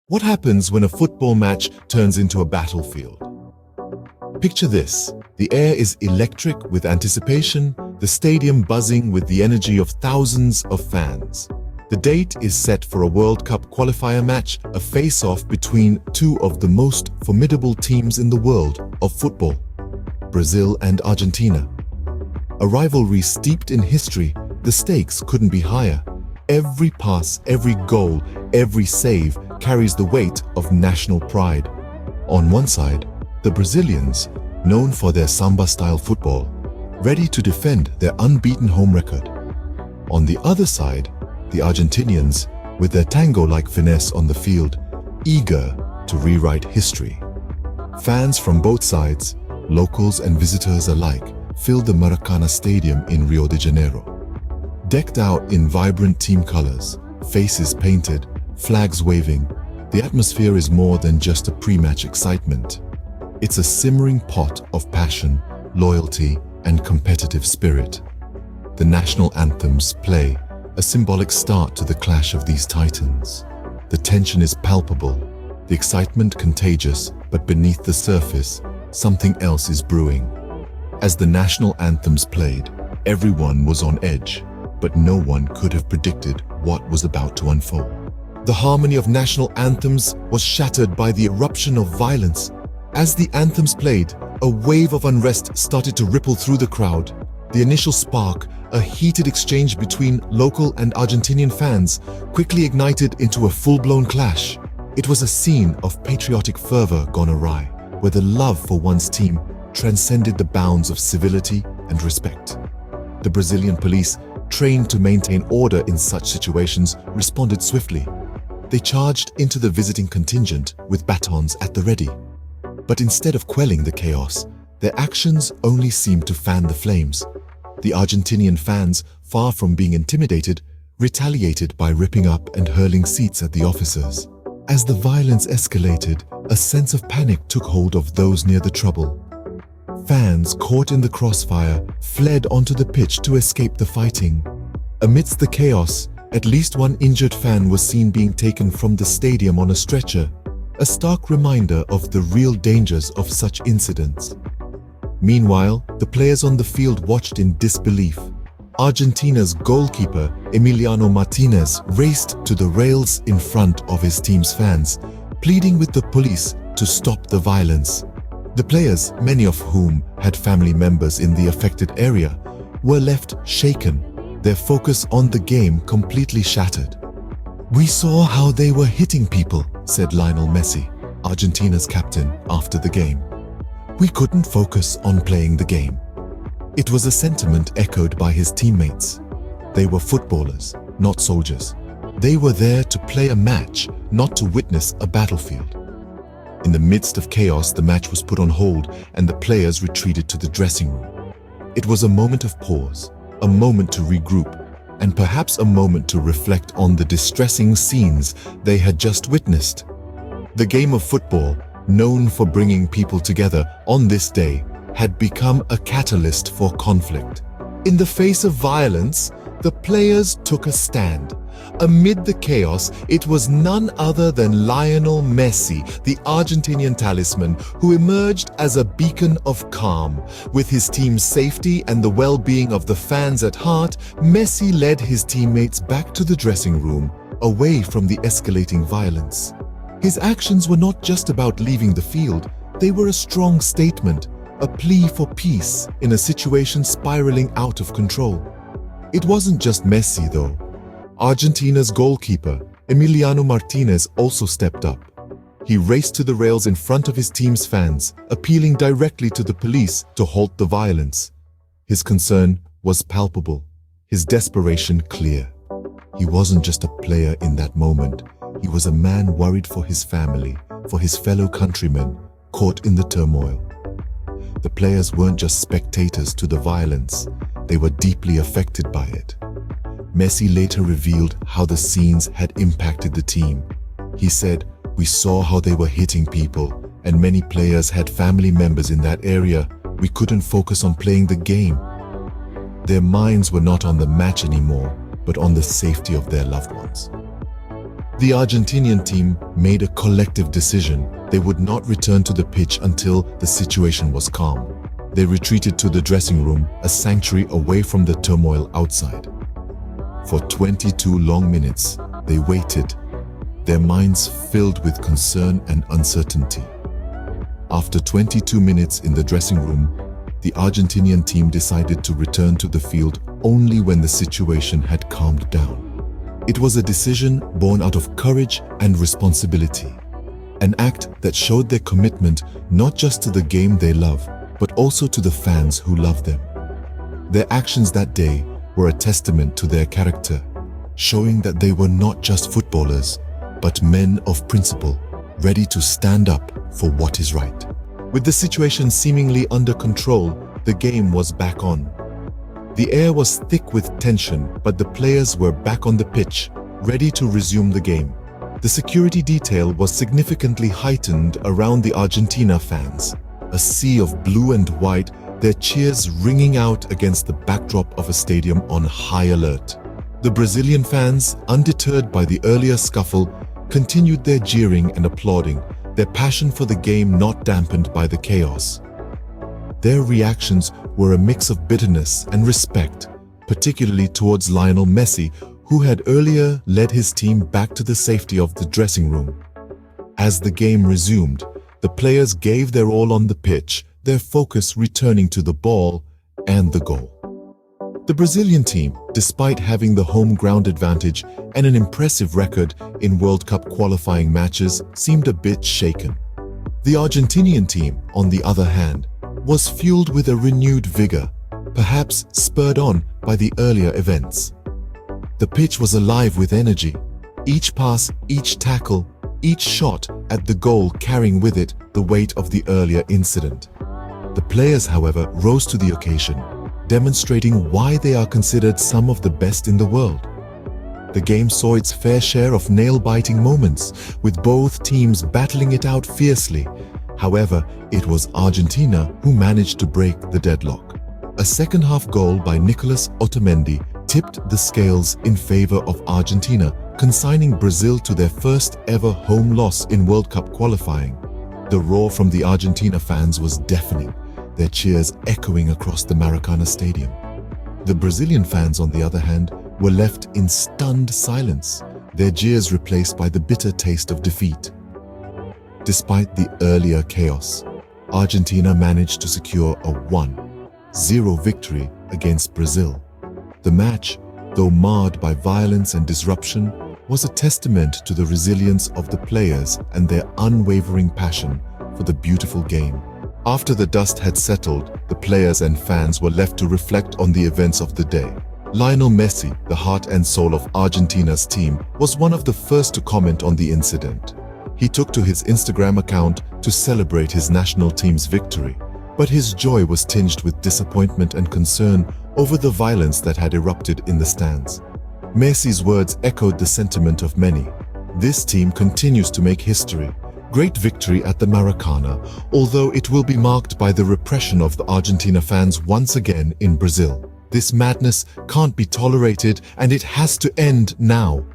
What happens when a football match turns into a battlefield? Picture this. The air is electric with anticipation, the stadium buzzing with the energy of thousands of fans. The date is set for a World Cup qualifier match, a face-off between two of the most formidable teams in the world of football, Brazil and Argentina. A rivalry steeped in history, the stakes couldn't be higher. Every pass, every goal, every save carries the weight of national pride. On one side, the Brazilians, known for their samba-style football, ready to defend their unbeaten home record. On the other side, the Argentinians, with their tango-like finesse on the field, eager to rewrite history. Fans from both sides, locals and visitors alike, filled the Maracanã Stadium in Rio de Janeiro. Decked out in vibrant team colors, faces painted, flags waving, the atmosphere is more than just a pre-match excitement. It's a simmering pot of passion, loyalty, and competitive spirit. The national anthems play, a symbolic start to the clash of these titans. The tension is palpable, the excitement contagious, but beneath the surface, something else is brewing. As the national anthems played, everyone was on edge, but no one could have predicted what was about to unfold. The harmony of national anthems was shattered by the eruption of violence. As the anthems played, a wave of unrest started to ripple through the crowd. The initial spark, a heated exchange between local and Argentinian fans, quickly ignited into a full-blown clash. It was a scene of patriotic fervor gone awry, where the love for one's team transcended the bounds of civility and respect. The Brazilian police, trained to maintain order in such situations, responded swiftly. They charged into the visiting contingent with batons at the ready. But instead of quelling the chaos, their actions only seemed to fan the flames. The Argentinian fans, far from being intimidated, retaliated by ripping up and hurling seats at the officers. As the violence escalated, a sense of panic took hold of those near the trouble. Fans, caught in the crossfire, fled onto the pitch to escape the fighting. Amidst the chaos, at least one injured fan was seen being taken from the stadium on a stretcher, a stark reminder of the real dangers of such incidents. Meanwhile, the players on the field watched in disbelief. Argentina's goalkeeper, Emiliano Martinez, raced to the rails in front of his team's fans, pleading with the police to stop the violence. The players, many of whom had family members in the affected area, were left shaken, their focus on the game completely shattered. "We saw how they were hitting people," said Lionel Messi, Argentina's captain, after the game. "We couldn't focus on playing the game." It was a sentiment echoed by his teammates. They were footballers, not soldiers. They were there to play a match, not to witness a battlefield. In the midst of chaos, the match was put on hold and the players retreated to the dressing room. It was a moment of pause, a moment to regroup, and perhaps a moment to reflect on the distressing scenes they had just witnessed. The game of football, known for bringing people together on this day, had become a catalyst for conflict. In the face of violence, the players took a stand. Amid the chaos, it was none other than Lionel Messi, the Argentinian talisman, who emerged as a beacon of calm. With his team's safety and the well-being of the fans at heart, Messi led his teammates back to the dressing room, away from the escalating violence. His actions were not just about leaving the field, they were a strong statement, a plea for peace in a situation spiraling out of control. It wasn't just Messi, though. Argentina's goalkeeper, Emiliano Martinez, also stepped up. He raced to the rails in front of his team's fans, appealing directly to the police to halt the violence. His concern was palpable, his desperation clear. He wasn't just a player in that moment. He was a man worried for his family, for his fellow countrymen, caught in the turmoil. The players weren't just spectators to the violence, they were deeply affected by it. Messi later revealed how the scenes had impacted the team. He said, "We saw how they were hitting people, and many players had family members in that area. We couldn't focus on playing the game." Their minds were not on the match anymore, but on the safety of their loved ones. The Argentinian team made a collective decision. They would not return to the pitch until the situation was calm. They retreated to the dressing room, a sanctuary away from the turmoil outside. For 22 long minutes, they waited, their minds filled with concern and uncertainty. After 22 minutes in the dressing room, the Argentinian team decided to return to the field only when the situation had calmed down. It was a decision born out of courage and responsibility, an act that showed their commitment not just to the game they love, but also to the fans who love them. Their actions that day were a testament to their character, showing that they were not just footballers, but men of principle, ready to stand up for what is right. With the situation seemingly under control, the game was back on. The air was thick with tension, but the players were back on the pitch, ready to resume the game. The security detail was significantly heightened around the Argentina fans, a sea of blue and white, their cheers ringing out against the backdrop of a stadium on high alert. The Brazilian fans, undeterred by the earlier scuffle, continued their jeering and applauding, their passion for the game not dampened by the chaos. Their reactions were a mix of bitterness and respect, particularly towards Lionel Messi, who had earlier led his team back to the safety of the dressing room. As the game resumed, the players gave their all on the pitch, their focus returning to the ball and the goal. The Brazilian team, despite having the home ground advantage and an impressive record in World Cup qualifying matches, seemed a bit shaken. The Argentinian team, on the other hand, was fueled with a renewed vigor, perhaps spurred on by the earlier events. The pitch was alive with energy, each pass, each tackle, each shot at the goal carrying with it the weight of the earlier incident. The players, however, rose to the occasion, demonstrating why they are considered some of the best in the world. The game saw its fair share of nail-biting moments, with both teams battling it out fiercely. However, it was Argentina who managed to break the deadlock. A second-half goal by Nicolas Otamendi tipped the scales in favor of Argentina, consigning Brazil to their first-ever home loss in World Cup qualifying. The roar from the Argentina fans was deafening, their cheers echoing across the Maracanã Stadium. The Brazilian fans, on the other hand, were left in stunned silence, their jeers replaced by the bitter taste of defeat. Despite the earlier chaos, Argentina managed to secure a 1-0 victory against Brazil. The match, though marred by violence and disruption, was a testament to the resilience of the players and their unwavering passion for the beautiful game. After the dust had settled, the players and fans were left to reflect on the events of the day. Lionel Messi, the heart and soul of Argentina's team, was one of the first to comment on the incident. He took to his Instagram account to celebrate his national team's victory, but his joy was tinged with disappointment and concern over the violence that had erupted in the stands. Messi's words echoed the sentiment of many. This team continues to make history. Great victory at the Maracanã, although it will be marked by the repression of the Argentina fans once again in Brazil. This madness can't be tolerated, and it has to end now.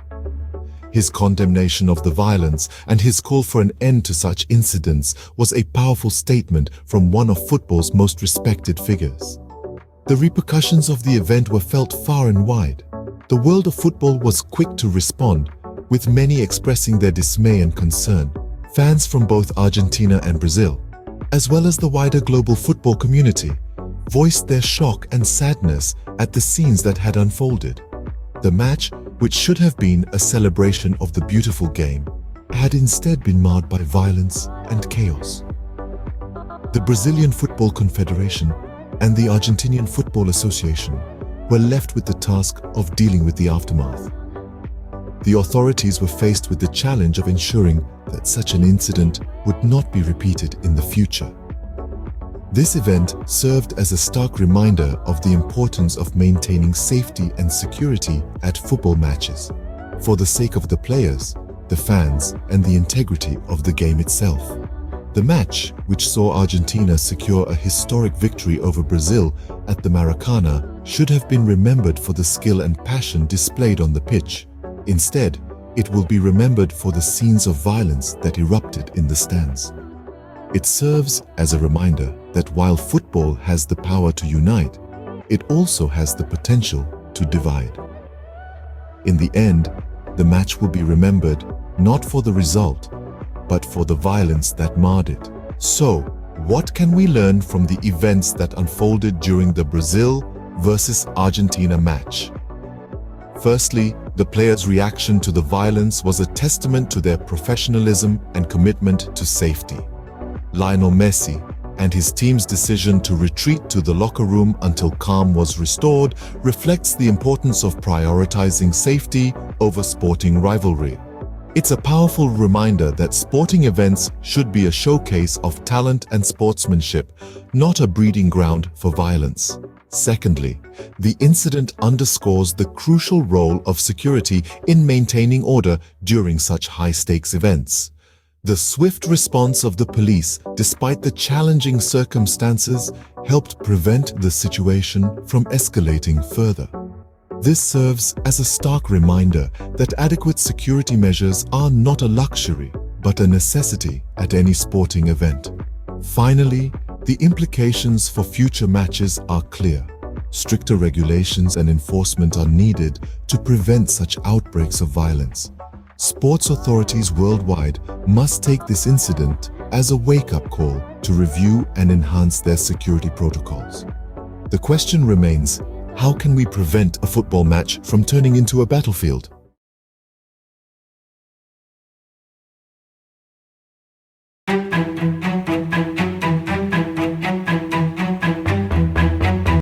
His condemnation of the violence and his call for an end to such incidents was a powerful statement from one of football's most respected figures. The repercussions of the event were felt far and wide. The world of football was quick to respond, with many expressing their dismay and concern. Fans from both Argentina and Brazil, as well as the wider global football community, voiced their shock and sadness at the scenes that had unfolded. The match, which should have been a celebration of the beautiful game, had instead been marred by violence and chaos. The Brazilian Football Confederation and the Argentinian Football Association were left with the task of dealing with the aftermath. The authorities were faced with the challenge of ensuring that such an incident would not be repeated in the future. This event served as a stark reminder of the importance of maintaining safety and security at football matches, for the sake of the players, the fans, and the integrity of the game itself. The match, which saw Argentina secure a historic victory over Brazil at the Maracanã, should have been remembered for the skill and passion displayed on the pitch. Instead, It will be remembered for the scenes of violence that erupted in the stands. It serves as a reminder that while football has the power to unite, it also has the potential to divide. In the end, the match will be remembered not for the result, but for the violence that marred it. So, what can we learn from the events that unfolded during the Brazil versus Argentina match? Firstly, the players' reaction to the violence was a testament to their professionalism and commitment to safety. Lionel Messi and his team's decision to retreat to the locker room until calm was restored reflects the importance of prioritizing safety over sporting rivalry. It's a powerful reminder that sporting events should be a showcase of talent and sportsmanship, not a breeding ground for violence. Secondly, the incident underscores the crucial role of security in maintaining order during such high-stakes events. The swift response of the police, despite the challenging circumstances, helped prevent the situation from escalating further. This serves as a stark reminder that adequate security measures are not a luxury, but a necessity at any sporting event. Finally, the implications for future matches are clear. Stricter regulations and enforcement are needed to prevent such outbreaks of violence. Sports authorities worldwide must take this incident as a wake-up call to review and enhance their security protocols. The question remains, how can we prevent a football match from turning into a battlefield?